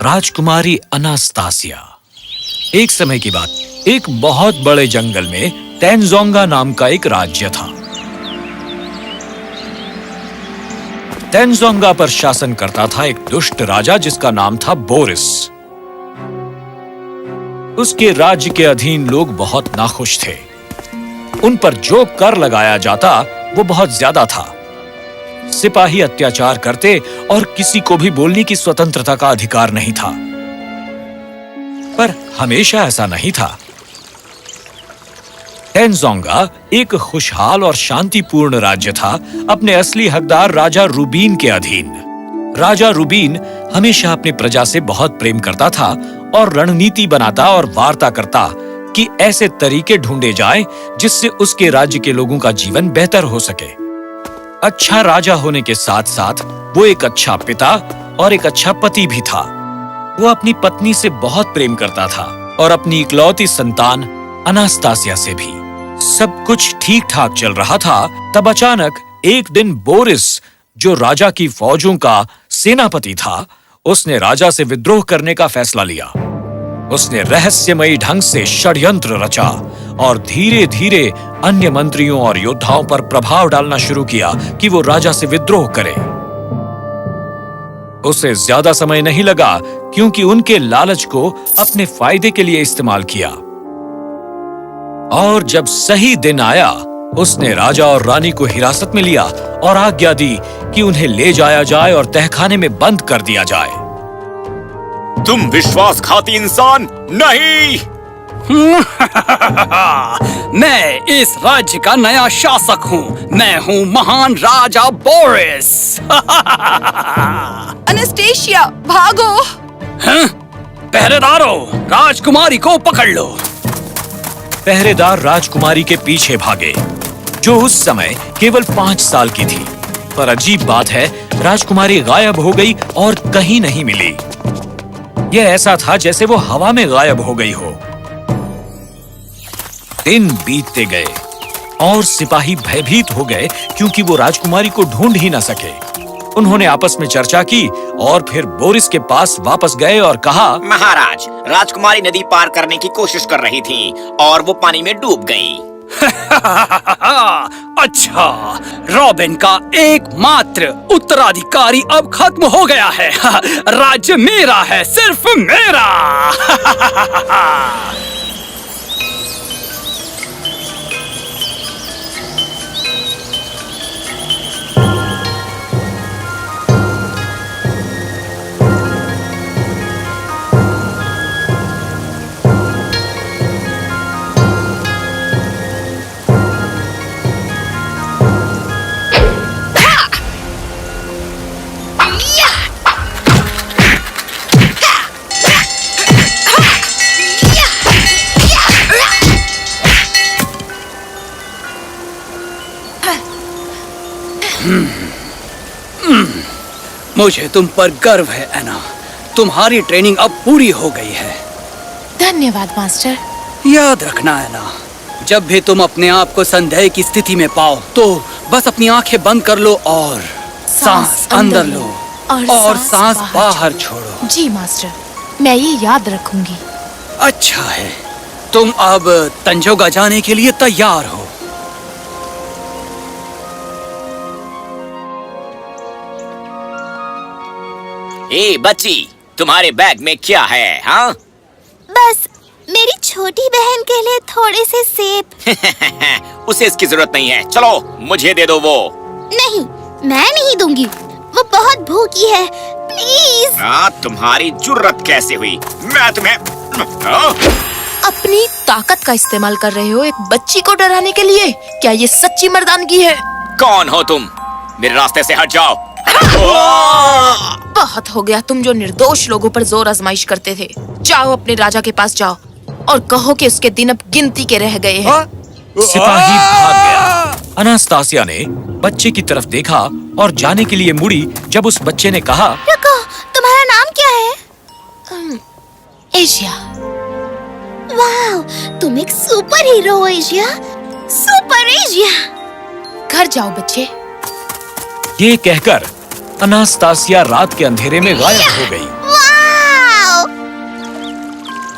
राजकुमारी Anastasia. एक समय की बात, एक बहुत बड़े जंगल में तेंजोंगा नाम का एक राज्य था। तेंजोंगा पर शासन करता था एक दुष्ट राजा जिसका नाम था बोरिस। उसके राज्य के अधीन लोग बहुत नाखुश थे। उन पर जो कर लगाया जाता वो बहुत ज्यादा था। सिपाही अत्याचार करते और किसी को भी बोलने की स्वतंत्रता का अधिकार नहीं था। पर हमेशा ऐसा नहीं था। तेंजोंगा एक खुशहाल और शांतिपूर्ण राज्य था, अपने असली हकदार राजा रूबीन के अधीन। राजा रूबीन हमेशा अपनी प्रजा से बहुत प्रेम करता था और रणनीति बनाता और वार्ता करता कि ऐसे तरीके ढूंढे जाएं जिससे उसके राज्य के लोगों का जीवन बेहतर हो सके। अच्छा राजा होने के साथ साथ वो एक अच्छा पिता और एक अच्छा पति भी था। वो अपनी पत्नी से बहुत प्रेम करता था और अपनी इकलौती संतान अनास्तासिया से भी। सब कुछ ठीक ठाक चल रहा था, तब अचानक एक दिन बोरिस, जो राजा की फौजों का सेनापति था, उसने राजा से विद्रोह करने का फैसला लिया। उसने रहस्यमयी ढंग से षड्यंत्र रचा और धीरे धीरे अन्य मंत्रियों और योद्धाओं पर प्रभाव डालना शुरू किया कि वो राजा से विद्रोह करे। उसे ज्यादा समय नहीं लगा क्योंकि उनके लालच को अपने फायदे के लिए इस्तेमाल किया। और जब सही दिन आया, उसने राजा और रानी को हिरासत में लिया और आज्ञा दी कि उन्हें ले जाया जाए और तहखाने में बंद कर दिया जाए। तुम विश्वासघाती इंसान नहीं! मैं इस राज्य का नया शासक हूँ। मैं हूँ महान राजा बोरिस। अनास्टेशिया, भागो! हाँ? पहरेदारों, राजकुमारी को पकड़ लो। पहरेदार राजकुमारी के पीछे भागे, जो उस समय केवल 5 साल की थी। पर अजीब बात है, राजकुमारी गायब हो गई और कहीं नहीं मिली। यह ऐसा था जैसे वो हवा में गायब हो गई हो। दिन बीतते गए और सिपाही भयभीत हो गए क्योंकि वो राजकुमारी को ढूंढ ही न सके। उन्होंने आपस में चर्चा की और फिर बोरिस के पास वापस गए और कहा, महाराज, राजकुमारी नदी पार करने की कोशिश कर रही थी और वो पानी में डूब गई। अच्छा, रॉबिन का एकमात्र उत्तराधिकारी अब खत्म हो गया है। राज्य मेरा है, सिर्फ मेरा। मुझे तुम पर गर्व है एना। तुम्हारी ट्रेनिंग अब पूरी हो गई है। धन्यवाद मास्टर। याद रखना एना, जब भी तुम अपने आप को संदेह की स्थिति में पाओ तो बस अपनी आंखें बंद कर लो और सांस अंदर लो और सांस बाहर छोड़ो। जी मास्टर, मैं ये याद रखूंगी। अच्छा है, तुम अब तंजोगा जाने के लिए तैयार हो। ए बच्ची, तुम्हारे बैग में क्या है? हाँ? बस मेरी छोटी बहन के लिए थोड़े से सेब। उसे इसकी जरूरत नहीं है। चलो, मुझे दे दो वो। नहीं, मैं नहीं दूंगी। वो बहुत भूखी है। प्लीज। तुम्हारी जुर्रत कैसे हुई? मैं तुम्हें अपनी ताकत का इस्तेमाल कर रहे हो एक बच्ची को डराने के लिए? क्या ये सच्ची मर्दानगी है? कौन हो तुम? मेरे रास्ते से हट जाओ। बहुत हो गया तुम जो निर्दोष लोगों पर जोर आजमाइश करते थे। जाओ अपने राजा के पास जाओ और कहो कि उसके दिन अब गिनती के रह गए हैं। सिपाही भाग गया। अनास्तासिया ने बच्चे की तरफ देखा और जाने के लिए मुड़ी जब उस बच्चे ने कहा, रुको, तुम्हारा नाम क्या है? एशिया। वाह, तुम एक सुपर हीरो हो एशिया। Super Asia. घर जाओ बच्चे। ये कहकर अनास्तासिया रात के अंधेरे में गायब हो गई। वाह!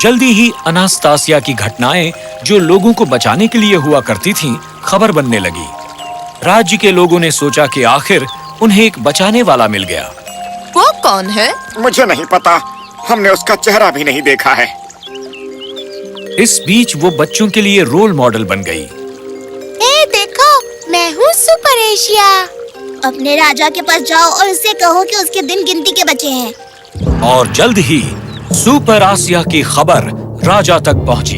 जल्दी ही अनास्तासिया की घटनाएं जो लोगों को बचाने के लिए हुआ करती थीं, खबर बनने लगी। राज्य के लोगों ने सोचा कि आखिर उन्हें एक बचाने वाला मिल गया। वो कौन है? मुझे नहीं पता, हमने उसका चेहरा भी नहीं देखा है। इस बीच वो बच्चों के लिए रोल मॉडल बन गई। ए देखो, मैं हूँ सुपर एशिया। अपने राजा के पास जाओ और उससे कहो कि उसके दिन गिनती के बचे हैं। और जल्द ही सुपर आसिया की खबर राजा तक पहुंची।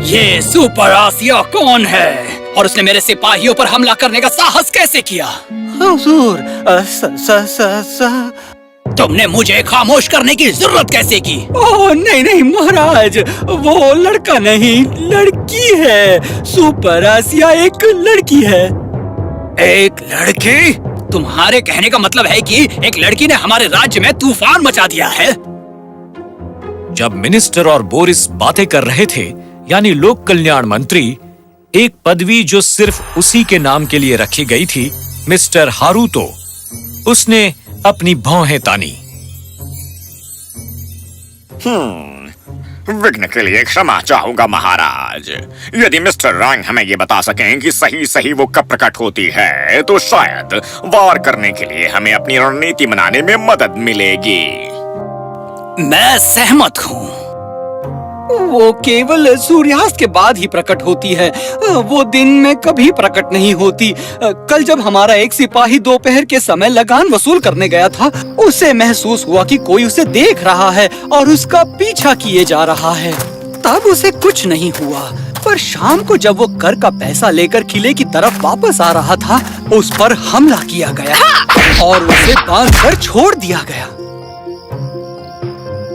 ये सुपर आसिया कौन है और उसने मेरे सिपाहियों पर हमला करने का साहस कैसे किया? हुजूर, तुमने मुझे खामोश करने की जरूरत कैसे की? ओह नहीं नहीं महाराज, वो लड़का नहीं, लड़की है। सुपर आसिया एक लड़की है। एक लड़की? तुम्हारे कहने का मतलब है कि एक लड़की ने हमारे राज्य में तूफान मचा दिया है? जब मिनिस्टर और बोरिस बातें कर रहे थे, यानी लोक कल्याण मंत्री, एक पदवी जो सिर्फ उसी के नाम के लिए रखी गई थी, मिस्टर हारूतो, उसने अपनी भौहें तानी। विघ्न के लिए क्षमा चाहूंगा महाराज। यदि मिस्टर रंग हमें ये बता सकें कि सही सही वो कब प्रकट होती है, तो शायद वार करने के लिए हमें अपनी रणनीति बनाने में मदद मिलेगी। मैं सहमत हूँ। वो केवल सूर्यास्त के बाद ही प्रकट होती है, वो दिन में कभी प्रकट नहीं होती। कल जब हमारा एक सिपाही दोपहर के समय लगान वसूल करने गया था, उसे महसूस हुआ कि कोई उसे देख रहा है और उसका पीछा किए जा रहा है। तब उसे कुछ नहीं हुआ, पर शाम को जब वो कर का पैसा लेकर किले की तरफ वापस आ रहा था, उस पर हमला किया गया और उसे बांधकर छोड़ दिया गया।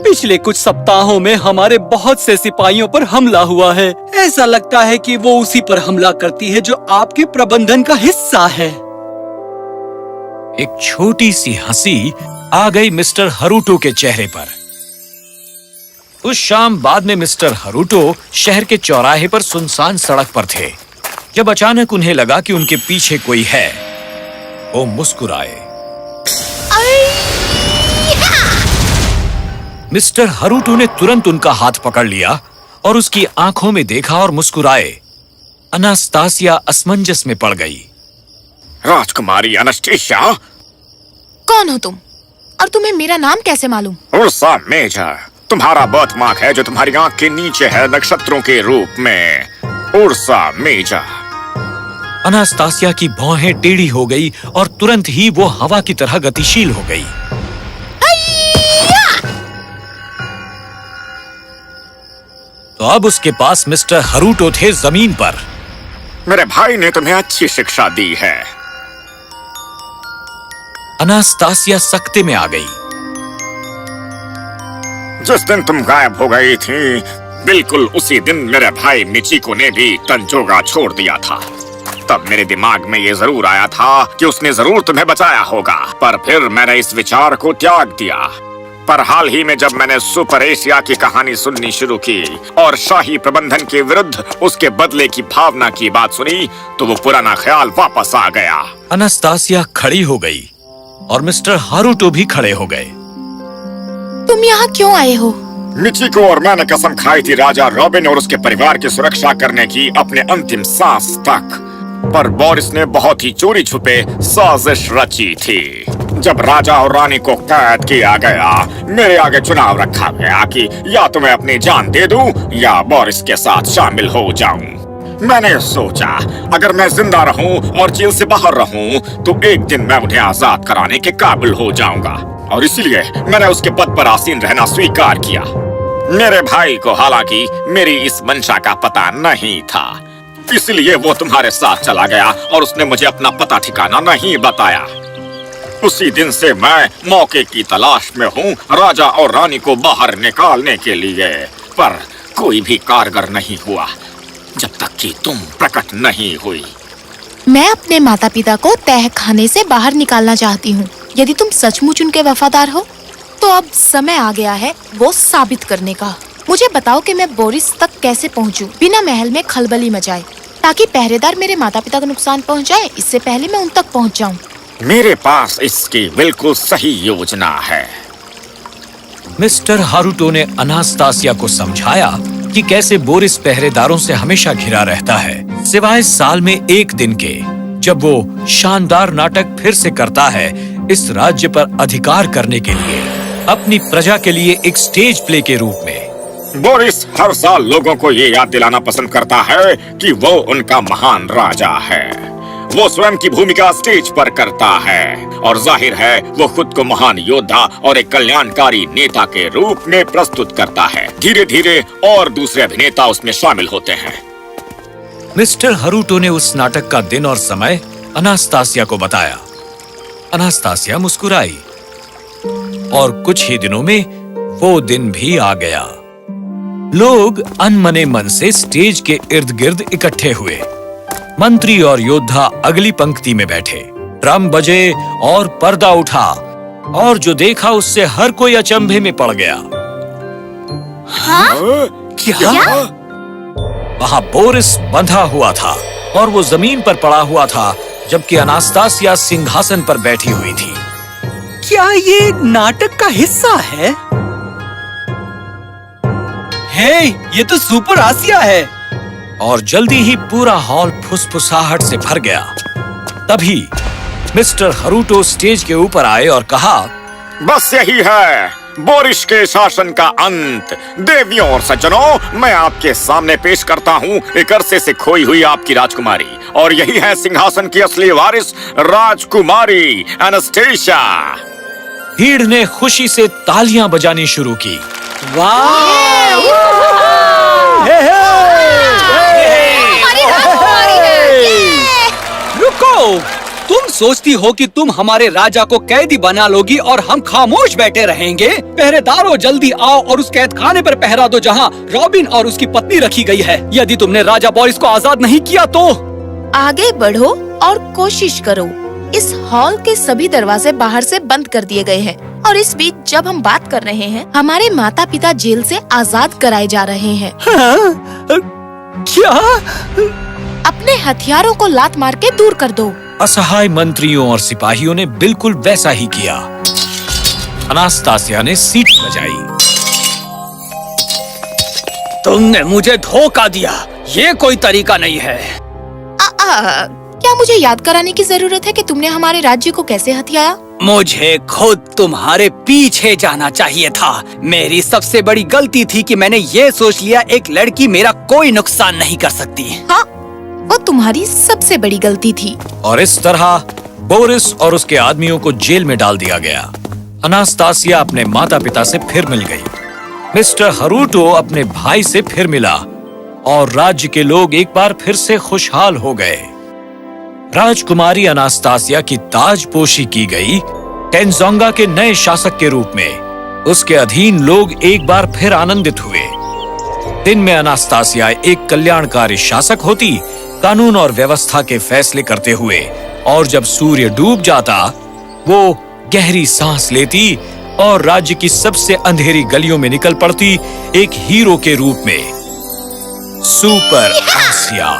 पिछले कुछ सप्ताहों में हमारे बहुत से सिपाहियों पर हमला हुआ है। ऐसा लगता है कि वो उसी पर हमला करती है जो आपके प्रबंधन का हिस्सा है। एक छोटी सी हंसी आ गई मिस्टर हारूतो के चेहरे पर। उस शाम बाद में मिस्टर हारूतो शहर के चौराहे पर सुनसान सड़क पर थे, जब अचानक उन्हें लगा कि उनके पीछे कोई है। वो मुस्कुराए। मिस्टर हारूतो ने तुरंत उनका हाथ पकड़ लिया और उसकी आंखों में देखा और मुस्कुराए। अनास्तासिया असमंजस में पड़ गई। राजकुमारी अनास्टेसिया, कौन हो तुम? और तुम्हें मेरा नाम कैसे मालूम? उर्सा मेजर, तुम्हारा बर्थमार्क है जो तुम्हारी आंख के नीचे है नक्षत्रों के रूप में। Ursa major. अनास्तासिया की भौहें टेढ़ी हो गई और तुरंत ही वो हवा की तरह गतिशील हो गई। तो अब उसके पास मिस्टर हारूतो थे जमीन पर। मेरे भाई ने तुम्हें अच्छी शिक्षा दी है। अनास्तासिया सख्ते में आ गई। जिस दिन तुम गायब हो गई थी, बिल्कुल उसी दिन मेरे भाई मिचिको ने भी तंजोगा छोड़ दिया था। तब मेरे दिमाग में ये जरूर आया था कि उसने जरूर तुम्हें बचाया होगा, पर फिर मैंने इस विचार को त्याग दिया। पर हाल ही में जब मैंने सुपर एशिया की कहानी सुननी शुरू की और शाही प्रबंधन के विरुद्ध उसके बदले की भावना की बात सुनी, तो वो पुराना ख्याल वापस आ गया। अनास्तासिया खड़ी हो गई और मिस्टर हारूतो भी खड़े हो गए। तुम यहाँ क्यों आए हो? मिचिको और मैंने कसम खाई थी राजा रॉबिन और उसके परिवार की सुरक्षा करने की अपने अंतिम सांस तक, पर बोरिस ने बहुत ही चोरी छुपे साजिश रची थी। जब राजा और रानी को कैद किया गया, मेरे आगे चुनाव रखा गया कि या तो मैं अपनी जान दे दूं या बोरिस के साथ शामिल हो जाऊं। मैंने सोचा अगर मैं जिंदा रहूं और जेल से बाहर रहूं, तो एक दिन मैं उन्हें आजाद कराने के काबिल हो जाऊंगा, और इसलिए मैंने उसके पद पर आसीन रहना स्वीकार किया। मेरे भाई को हालांकि मेरी इस मंशा का पता नहीं था, इसलिए वो तुम्हारे साथ चला गया और उसने मुझे अपना पता ठिकाना नहीं बताया। उसी दिन से मैं मौके की तलाश में हूँ राजा और रानी को बाहर निकालने के लिए, पर कोई भी कारगर नहीं हुआ जब तक कि तुम प्रकट नहीं हुई। मैं अपने माता पिता को तह खाने से बाहर निकालना चाहती हूँ। यदि तुम सचमुच उनके वफादार हो, तो अब समय आ गया है वो साबित करने का। मुझे बताओ कि मैं बोरिस तक कैसे पहुँचूं बिना महल में खलबली मचाए, ताकि पहरेदार मेरे माता पिता को नुकसान पहुँचाए इससे पहले मैं उन तक पहुँच जाऊँ। मेरे पास इसकी बिल्कुल सही योजना है। मिस्टर हारुटो ने अनास्तासिया को समझाया कि कैसे बोरिस पहरेदारों से हमेशा घिरा रहता है, सिवाय साल में एक दिन के, जब वो शानदार नाटक फिर से करता है इस राज्य पर अधिकार करने के लिए, अपनी प्रजा के लिए एक स्टेज प्ले के रूप में। बोरिस हर साल लोगों को ये याद दिलाना पसंद करता है कि वो उनका महान राजा है। वो स्वयं की भूमिका स्टेज पर करता है और जाहिर है वो खुद को महान योद्धा और एक कल्याणकारी नेता के रूप में प्रस्तुत करता है। धीरे धीरे और दूसरे अभिनेता उसमें शामिल होते हैं। मिस्टर हारुटो ने उस नाटक का दिन और समय अनास्तासिया को बताया। अनास्तासिया मुस्कुराई और कुछ ही दिनों में वो दिन भी आ गया। लोग अनमने मन से स्टेज के इर्द गिर्द इकट्ठे हुए। मंत्री और योद्धा अगली पंक्ति में बैठे। ड्रम बजे और पर्दा उठा और जो देखा उससे हर कोई अचंभे में पड़ गया। क्या? वहां बोरिस बंधा हुआ था और वो जमीन पर पड़ा हुआ था, जबकि अनास्तासिया सिंहासन पर बैठी हुई थी। क्या ये नाटक का हिस्सा है? हे, ये तो सुपर आसिया है। और जल्दी ही पूरा हॉल फुसफुसाहट से भर गया। तभी मिस्टर हारुटो स्टेज के ऊपर आए और कहा, बस यही है बोरिस के शासन का अंत। देवियों और सज्जनों, मैं आपके सामने पेश करता हूँ एक अरसे से खोई हुई आपकी राजकुमारी, और यही है सिंहासन की असली वारिस, राजकुमारी एनास्टेसिया। भीड़ ने खुशी से तालियां बजानी शुरू की। रुको, तुम सोचती हो कि तुम हमारे राजा को कैदी बना लोगी और हम खामोश बैठे रहेंगे? पहरेदारों, जल्दी आओ और उस कैद खाने पर पहरा दो जहाँ रॉबिन और उसकी पत्नी रखी गई है। यदि तुमने राजा बोरिस को आजाद नहीं किया तो आगे बढ़ो और कोशिश करो। इस हॉल के सभी दरवाजे बाहर से बंद कर दिए गए हैं और इस बीच जब हम बात कर रहे हैं, हमारे माता पिता जेल से आजाद कराए जा रहे हैं। क्या? अपने हथियारों को लात मार के दूर कर दो। असहाय मंत्रियों और सिपाहियों ने बिल्कुल वैसा ही किया। अनास्तासिया ने सीटी बजाई। तुमने मुझे धोखा दिया, ये कोई तरीका नहीं है। क्या मुझे याद कराने की जरूरत है कि तुमने हमारे राज्य को कैसे हथियाया? मुझे खुद तुम्हारे पीछे जाना चाहिए था। मेरी सबसे बड़ी गलती थी कि मैंने ये सोच लिया एक लड़की मेरा कोई नुकसान नहीं कर सकती। हाँ, वो तुम्हारी सबसे बड़ी गलती थी। और इस तरह बोरिस और उसके आदमियों को जेल में डाल दिया गया। अनास्तासिया अपने माता पिता से फिर मिल गई। मिस्टर हारुटो अपने भाई से फिर मिला और राज्य के लोग एक बार फिर से खुशहाल हो गए। राजकुमारी अनास्तासिया की ताजपोशी की गई टेनजोंगा के नए शासक के रूप में। उसके अधीन लोग एक बार फिर आनंदित हुए। दिन में अनास्तासिया एक कल्याणकारी शासक होती, कानून और व्यवस्था के फैसले करते हुए, और जब सूर्य डूब जाता वो गहरी सांस लेती और राज्य की सबसे अंधेरी गलियों में निकल पड़ती एक हीरो के रूप में। सुपर आसिया।